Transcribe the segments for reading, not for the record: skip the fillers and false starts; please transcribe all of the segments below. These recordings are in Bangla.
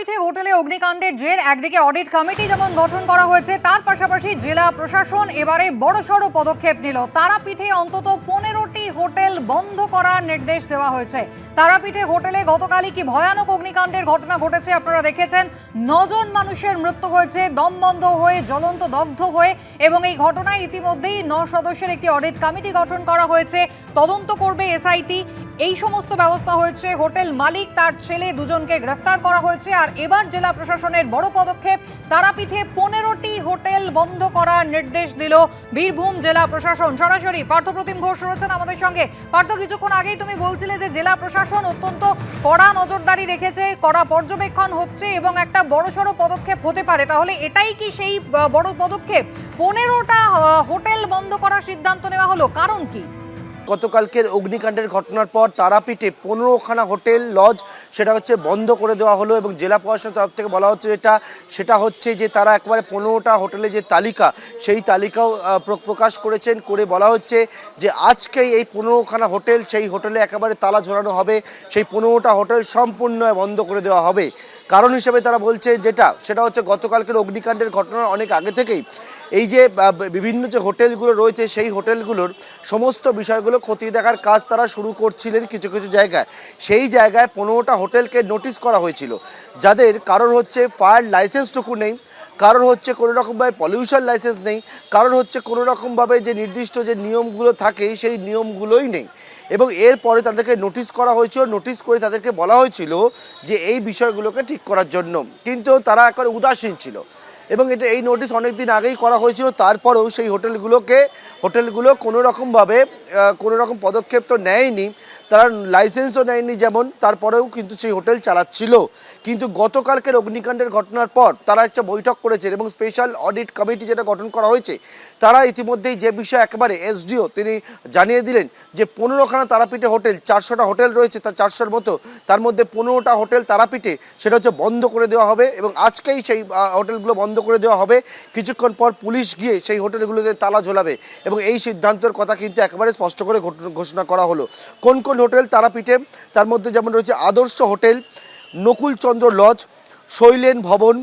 তারাপীঠে হোটেলে অগ্নিকাণ্ডের জের একদিকে অডিট কমিটি যেমন গঠন করা হয়েছে, তার পাশাপাশি জেলা প্রশাসন এবারে বড়সড় পদক্ষেপ নিল। তারাপীঠে অন্তত 15টি হোটেল বন্ধ করার নির্দেশ দেওয়া হয়েছে। তারাপীঠে হোটেলে গতকালই কি ভয়ানক অগ্নিকাণ্ডের ঘটনা ঘটেছে আপনারা দেখেছেন। 9 জন মানুষের মৃত্যু হয়েছে দমবন্ধ হয়ে, জ্বলন্ত দগ্ধ হয়ে, এবং এই ঘটনায় ইতিমধ্যেই 9 সদস্যের একটি অডিট কমিটি গঠন করা হয়েছে। তদন্ত করবে এসআইটি। এই সমস্ত ব্যবস্থা হয়েছে। হোটেল মালিক, তার ছেলে দুজনকে গ্রেফতার করা হয়েছে। আর এবার জেলা প্রশাসনের বড় পদক্ষেপ, তারাপীঠে 15টি হোটেল বন্ধ করার নির্দেশ দিল বীরভূম জেলা প্রশাসন। সরাসরি পার্থপ্রতিম ঘোষ রয়েছেন আমাদের সঙ্গে। পার্থ, কিছুক্ষণ আগেই তুমি বলছিলে যে জেলা প্রশাসন অত্যন্ত কড়া নজরদারি রেখেছে, কড়া পর্যবেক্ষণ হচ্ছে এবং একটা বড়সড় পদক্ষেপ হতে পারে। তাহলে এটাই কি সেই বড় পদক্ষেপ? 15টা হোটেল বন্ধ করার সিদ্ধান্ত নেওয়া হলো, কারণ কি? গতকালকের অগ্নিকাণ্ডের ঘটনার পর তারাপীঠে 15খানা হোটেল লজ সেটা হচ্ছে বন্ধ করে দেওয়া হলো এবং জেলা প্রশাসনের তরফ থেকে বলা হচ্ছে সেটা হচ্ছে যে তারা একবারে 15টা হোটেলের যে তালিকা সেই তালিকাও প্রকাশ করেছেন। করে বলা হচ্ছে যে আজকেই এই 15খানা হোটেল, সেই হোটেলে একেবারে তালা ঝোলানো হবে, সেই 15টা হোটেল সম্পূর্ণ বন্ধ করে দেওয়া হবে। কারণ হিসেবে তারা বলছে সেটা হচ্ছে গতকালকের অগ্নিকাণ্ডের ঘটনার অনেক আগে থেকেই এই যে বিভিন্ন যে হোটেলগুলো রয়েছে সেই হোটেলগুলোর সমস্ত বিষয়গুলো খতিয়ে দেখার কাজ তারা শুরু করছিলেন কিছু কিছু জায়গায়। সেই জায়গায় 15টা হোটেলকে নোটিশ করা হয়েছিল, যাদের কারোর হচ্ছে ফায়ার লাইসেন্সটুকু নেই, কারোর হচ্ছে কোনো রকমভাবে পলিউশন লাইসেন্স নেই, কারোর হচ্ছে কোনো রকমভাবে যে নির্দিষ্ট যে নিয়মগুলো থাকে সেই নিয়মগুলোই নেই। এবং এরপরে তাদেরকে নোটিশ করা হয়েছিল। নোটিশ করে তাদেরকে বলা হয়েছিল যে এই বিষয়গুলোকে ঠিক করার জন্য, কিন্তু তারা একবারে উদাসীন ছিল। এবং এই নোটিশ অনেক দিন আগেই করা হয়েছিল, তারপরেও সেই হোটেলগুলো কোনো রকম পদক্ষেপ তো নেয়নি, তারা লাইসেন্সও নেয়নি যেমন, তারপরেও কিন্তু সেই হোটেল চালাচ্ছিল। কিন্তু গতকালকের অগ্নিকাণ্ডের ঘটনার পর তারা একটা বৈঠক করেছেন এবং স্পেশাল অডিট কমিটি যেটা গঠন করা হয়েছে, তারা ইতিমধ্যেই যে বিষয় একেবারে এসডিও তিনি জানিয়ে দিলেন যে 15খানা তারাপীঠে হোটেল, 400টা হোটেল রয়েছে তার 400-র মতো, তার মধ্যে 15টা হোটেল তারাপীঠে সেটা হচ্ছে বন্ধ করে দেওয়া হবে এবং আজকেই সেই হোটেলগুলো বন্ধ করে দেওয়া হবে। কিছুক্ষণ পর পুলিশ গিয়ে সেই হোটেলগুলোতে তালা ঝোলাবে এবং এই সিদ্ধান্তের কথা কিন্তু একেবারে স্পষ্ট করে ঘোষণা করা হলো। কোন কোন হোটেল তারাপীঠে, তার মধ্যে যেমন রয়েছে আদর্শ হোটেল, নকুলচন্দ্র লজ, শৈলেন ভবন,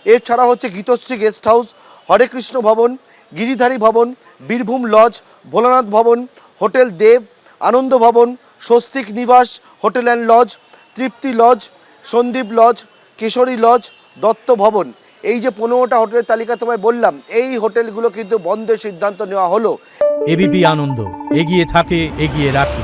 এছাড়া হচ্ছে গীতশ্রী গেস্ট হাউস, হরেকৃষ্ণ ভবন, গিরিধারী ভবন, বীরভূম লজ, ভোলানাথ ভবন, hotel Dev, Ananda Bhavan, Swastik Nibas hotel and lodge, Tripti lodge, Sandip lodge, Keshari lodge, Dutta Bhavan. এই যে 15টা হোটেলের তালিকা তোমায় বললাম, এই হোটেলগুলো কিন্তু বন্ধের সিদ্ধান্ত নেওয়া হলো। এবিপি আনন্দ, এগিয়ে থাকে, এগিয়ে রাখে।